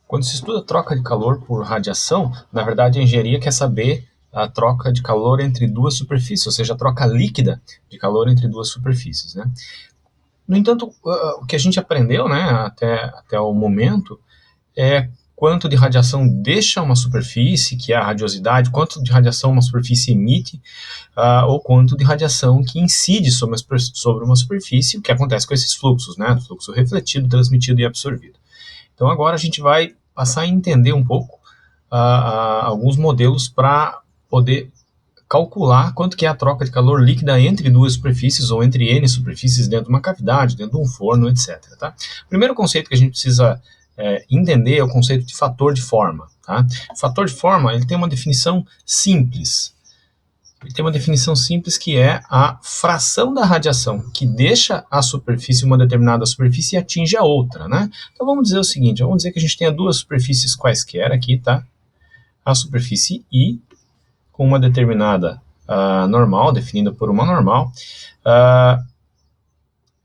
Quando se estuda troca de calor por radiação, na verdade a engenharia quer saber a troca de calor entre duas superfícies, ou seja, a troca líquida de calor entre duas superfícies, né? No entanto, o que a gente aprendeu, né, até o momento, é quanto de radiação deixa uma superfície, que é a radiosidade, quanto de radiação uma superfície emite, ou quanto de radiação que incide sobre uma superfície, o que acontece com esses fluxos, né, fluxo refletido, transmitido e absorvido. Então agora a gente vai passar a entender um pouco alguns modelos para poder calcular quanto que é a troca de calor líquida entre duas superfícies ou entre N superfícies dentro de uma cavidade, dentro de um forno, etc. Tá? O primeiro conceito que a gente precisa entender é o conceito de fator de forma. Tá? O fator de forma ele tem uma definição simples. Ele tem uma definição simples que é a fração da radiação que deixa a superfície, uma determinada superfície, e atinge a outra, né? Então vamos dizer o seguinte, vamos dizer que a gente tenha duas superfícies quaisquer aqui, tá? A superfície I, com uma determinada normal, definida por uma normal,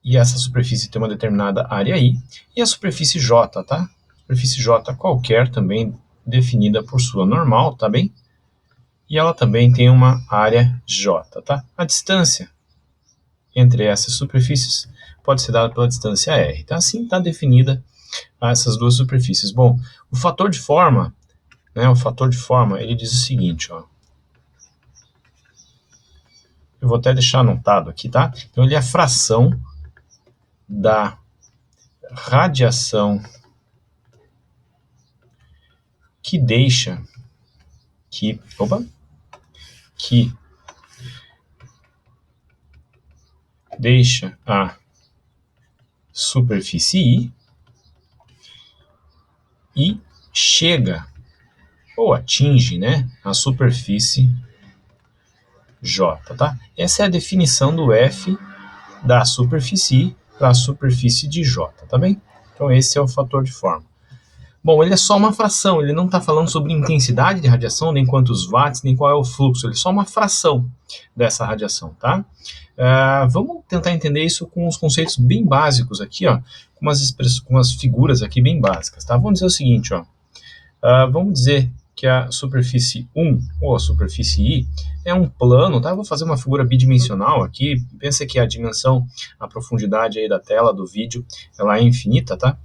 e essa superfície tem uma determinada área I, e a superfície J, tá? Superfície J qualquer, também definida por sua normal, tá bem? E ela também tem uma área J, tá? A distância entre essas superfícies pode ser dada pela distância R, tá? Assim está definida essas duas superfícies. Bom, o fator de forma, né, ele diz o seguinte, ó. Eu vou até deixar anotado aqui, tá? Então ele é a fração da radiação que deixa a superfície I e chega ou atinge, né, a superfície J, tá? Essa é a definição do F da superfície I para a superfície de J, tá bem? Então esse é o fator de forma. Bom, ele é só uma fração, ele não está falando sobre intensidade de radiação, nem quantos watts, nem qual é o fluxo, ele é só uma fração dessa radiação, tá? Vamos tentar entender isso com os conceitos bem básicos aqui, ó, com umas figuras aqui bem básicas, tá? Vamos dizer o seguinte, ó, vamos dizer que a superfície 1, ou a superfície I, é um plano, tá? Eu vou fazer uma figura bidimensional aqui, pensa que a dimensão, a profundidade aí da tela, do vídeo, ela é infinita, tá?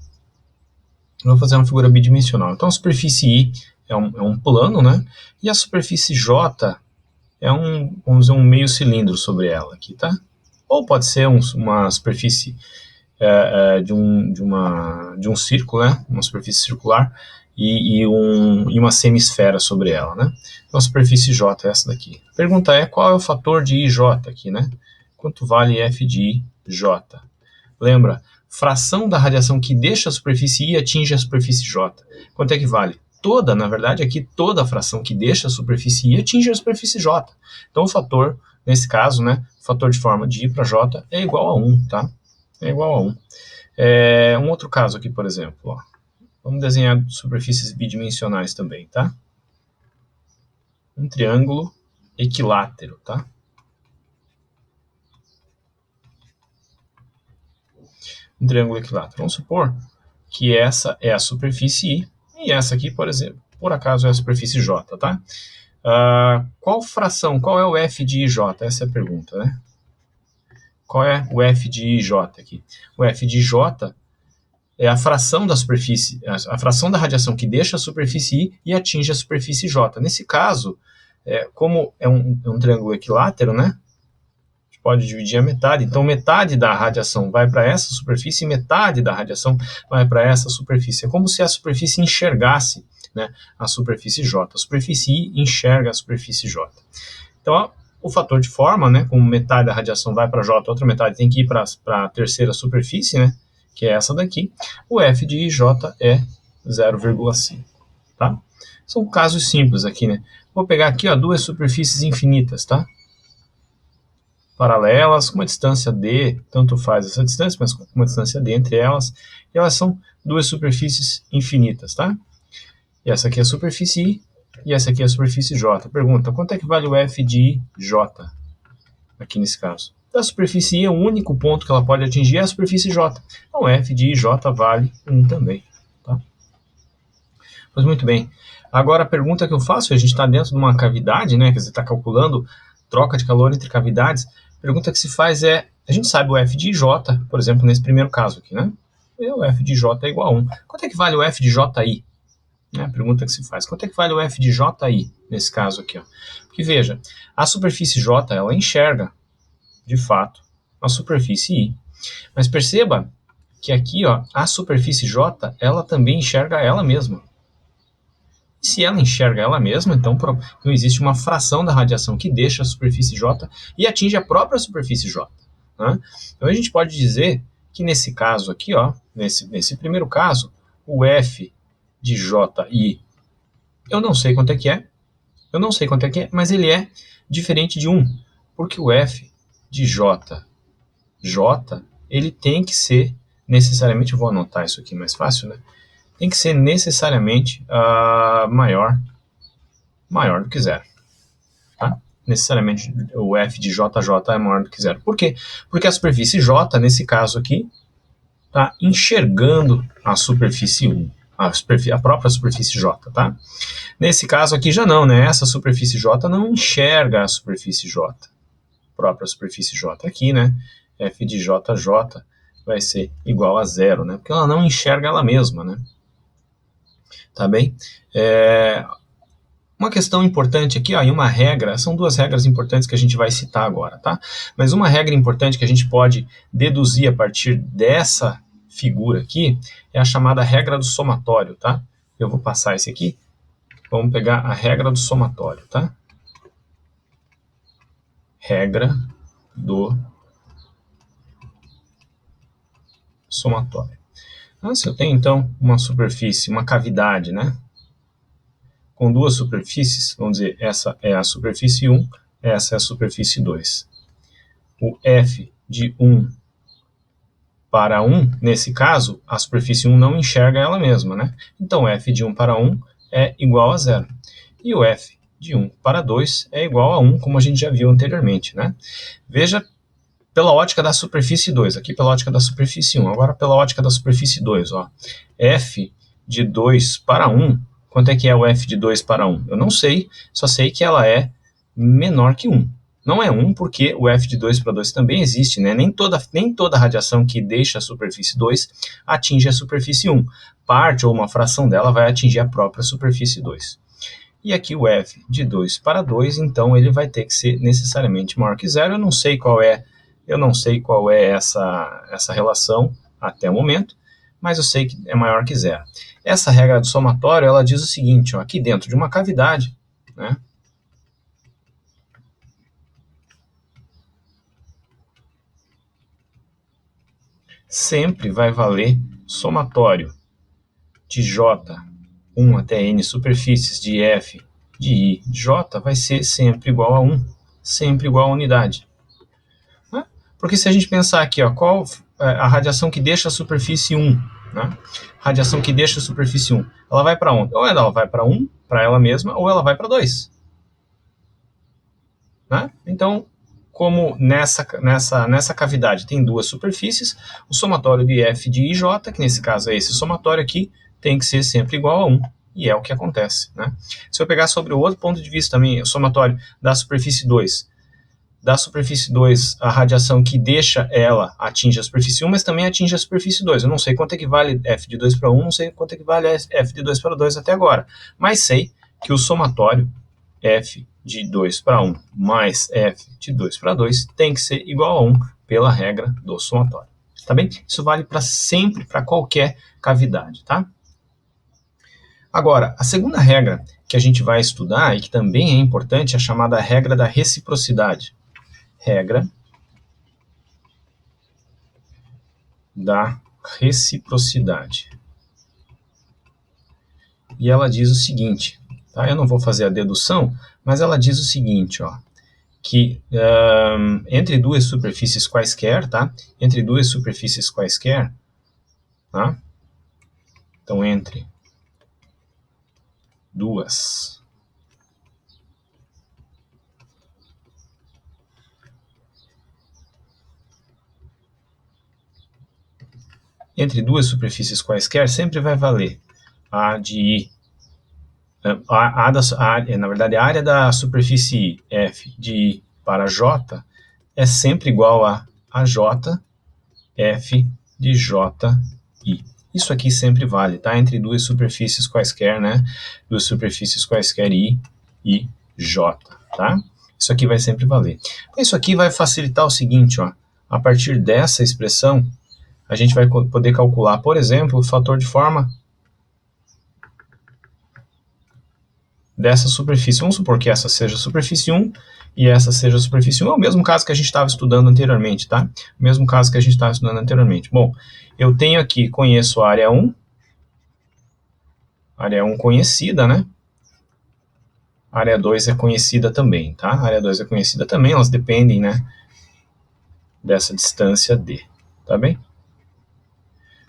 Eu vou fazer uma figura bidimensional. Então a superfície I é um plano, né? E a superfície J é vamos dizer, um meio cilindro sobre ela aqui, tá? Ou pode ser uma superfície de um círculo, né? Uma superfície circular e uma semisfera sobre ela, né? Então a superfície J é essa daqui. A pergunta é qual é o fator de IJ aqui, né? Quanto vale F de IJ? Lembra? Fração da radiação que deixa a superfície I e atinge a superfície J. Quanto é que vale? Toda, na verdade, aqui toda a fração que deixa a superfície I atinge a superfície J. Então o fator, nesse caso, né, o fator de forma de I para J é igual a 1, tá? É igual a 1. Um outro caso aqui, por exemplo, ó. Vamos desenhar superfícies bidimensionais também, tá? Um triângulo equilátero, tá? Um triângulo equilátero. Vamos supor que essa é a superfície I e essa aqui, por exemplo, por acaso é a superfície J, tá? Qual fração, qual é o F de IJ? Essa é a pergunta, né? Qual é o F de IJ aqui? O F de IJ é a fração da superfície, a fração da radiação que deixa a superfície I e atinge a superfície J. Nesse caso, como é um triângulo equilátero, né? Pode dividir a metade, então metade da radiação vai para essa superfície e metade da radiação vai para essa superfície. É como se a superfície enxergasse, né, a superfície J. A superfície I enxerga a superfície J. Então, ó, o fator de forma, né, como metade da radiação vai para J, outra metade tem que ir para a terceira superfície, né, que é essa daqui, o F de IJ é 0,5, tá? São casos simples aqui, né? Vou pegar aqui, ó, duas superfícies infinitas, tá? Paralelas, com uma distância D, tanto faz essa distância, mas com uma distância D entre elas, e elas são duas superfícies infinitas, tá? E essa aqui é a superfície I, e essa aqui é a superfície J. Pergunta, quanto é que vale o F de J, aqui nesse caso? Da superfície I, o único ponto que ela pode atingir é a superfície J. Então, F de IJ vale 1 também, tá? Pois muito bem. Agora a pergunta que eu faço, a gente está dentro de uma cavidade, né? Quer dizer, está calculando troca de calor entre cavidades. A pergunta que se faz é, a gente sabe o F de J, por exemplo, nesse primeiro caso aqui, né? E o F de J é igual a 1. Quanto é que vale o F de JI? É a pergunta que se faz. Quanto é que vale o F de JI nesse caso aqui? Ó? Porque veja, a superfície J, ela enxerga, de fato, a superfície I. Mas perceba que aqui, ó, a superfície J, ela também enxerga ela mesma. E se ela enxerga ela mesma, então não existe uma fração da radiação que deixa a superfície J e atinge a própria superfície J. Né? Então a gente pode dizer que nesse caso aqui, ó, nesse primeiro caso, o F de JI, eu não sei quanto é que é, mas ele é diferente de 1, porque o F de J, ele tem que ser necessariamente, eu vou anotar isso aqui mais fácil, né? Tem que ser necessariamente maior do que zero. Tá? Necessariamente o F de JJ é maior do que zero. Por quê? Porque a superfície J, nesse caso aqui, está enxergando a superfície 1, a própria superfície J. Tá? Nesse caso aqui já não, né? Essa superfície J não enxerga a superfície J, a própria superfície J aqui, né? F de JJ vai ser igual a zero, né? Porque ela não enxerga ela mesma, né? Tá bem? Uma questão importante aqui, ó, e uma regra, são duas regras importantes que a gente vai citar agora, tá? Mas uma regra importante que a gente pode deduzir a partir dessa figura aqui é a chamada regra do somatório, tá? Eu vou passar esse aqui. Vamos pegar a regra do somatório, tá? Regra do somatório. Se eu tenho, então, uma superfície, uma cavidade, né? Com duas superfícies, vamos dizer, essa é a superfície 1, essa é a superfície 2. O F de 1 para 1, nesse caso, a superfície 1 não enxerga ela mesma, né? Então, F de 1 para 1 é igual a zero. E o F de 1 para 2 é igual a 1, como a gente já viu anteriormente, né? Veja pela ótica da superfície 2, aqui pela ótica da superfície 1, agora pela ótica da superfície 2, ó. F de 2 para 1, quanto é que é o F de 2 para 1? Eu não sei, só sei que ela é menor que 1. Não é 1 porque o F de 2 para 2 também existe, né? Nem toda radiação que deixa a superfície 2 atinge a superfície 1. Parte ou uma fração dela vai atingir a própria superfície 2. E aqui o F de 2 para 2, então ele vai ter que ser necessariamente maior que zero. Eu não sei qual é essa relação até o momento, mas eu sei que é maior que zero. Essa regra do somatório, ela diz o seguinte, ó, aqui dentro de uma cavidade, né, sempre vai valer somatório de J1 até N superfícies de F de I de J vai ser sempre igual a 1, sempre igual a unidade. Né? Porque se a gente pensar aqui, ó, qual é a radiação que deixa a superfície 1, né? Radiação que deixa a superfície 1, ela vai para onde? Ou ela vai para 1, para ela mesma, ou ela vai para 2. Né? Então, como nessa cavidade tem duas superfícies, o somatório de F de IJ, que nesse caso é esse somatório aqui, tem que ser sempre igual a 1, e é o que acontece. Né? Se eu pegar sobre o outro ponto de vista também, o somatório da superfície 2, a radiação que deixa ela atinge a superfície 1, mas também atinge a superfície 2. Eu não sei quanto equivale F de 2 para 1, não sei quanto equivale F de 2 para 2 até agora, mas sei que o somatório F de 2 para 1 mais F de 2 para 2 tem que ser igual a 1 pela regra do somatório. Tá bem? Isso vale para sempre, para qualquer cavidade, tá? Agora, a segunda regra que a gente vai estudar e que também é importante é a chamada regra da reciprocidade. Regra da reciprocidade. E ela diz o seguinte, tá? Eu não vou fazer a dedução, mas ela diz o seguinte, ó, que entre duas superfícies quaisquer, tá? Entre duas superfícies quaisquer, tá? Então, entre duas superfícies quaisquer, sempre vai valer A de I na verdade, a área da superfície F de I para J é sempre igual a J F de JI. Isso aqui sempre vale, tá? Entre duas superfícies quaisquer, né? Duas superfícies quaisquer I e J, tá? Isso aqui vai sempre valer. Isso aqui vai facilitar o seguinte, ó. A partir dessa expressão, a gente vai poder calcular, por exemplo, o fator de forma dessa superfície. Vamos supor que essa seja a superfície 1 e essa seja a superfície 1. É o mesmo caso que a gente estava estudando anteriormente, tá? O mesmo caso que a gente estava estudando anteriormente. Bom, eu tenho aqui, conheço a área 1. Área 1 conhecida, né? Área 2 é conhecida também, tá? Área 2 é conhecida também, elas dependem, né? Dessa distância D, tá bem?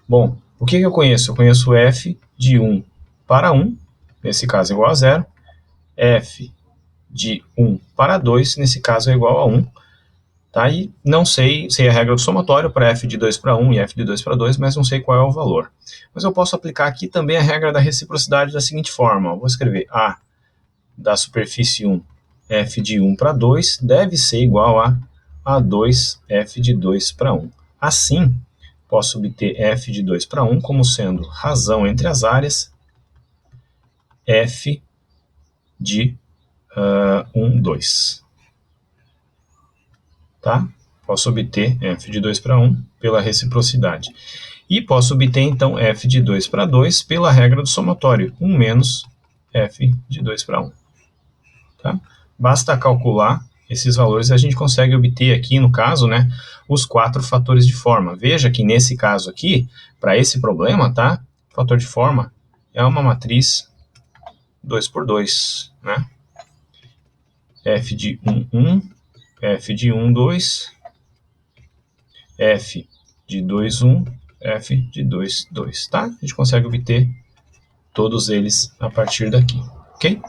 Bom, o que eu conheço? Eu conheço F de 1 para 1, nesse caso é igual a 0. F de 1 para 2, nesse caso é igual a 1. Tá? E não sei a regra do somatório para F de 2 para 1 e F de 2 para 2, mas não sei qual é o valor. Mas eu posso aplicar aqui também a regra da reciprocidade da seguinte forma. Eu vou escrever A da superfície 1, F de 1 para 2, deve ser igual a A2 F de 2 para 1. Assim, posso obter F de 2 para 1 como sendo razão entre as áreas F de 1, 2. Tá? Posso obter F de 2 para 1 pela reciprocidade. E posso obter, então, F de 2 para 2 pela regra do somatório, 1 menos F de 2 para 1. Tá? Basta calcular esses valores e a gente consegue obter aqui, no caso, né, os 4 fatores de forma. Veja que nesse caso aqui, para esse problema, tá, o fator de forma é uma matriz 2 por 2, né? F de 1, 1, F de 1, 2, F de 2, 1, F de 2, 2, tá? A gente consegue obter todos eles a partir daqui, ok?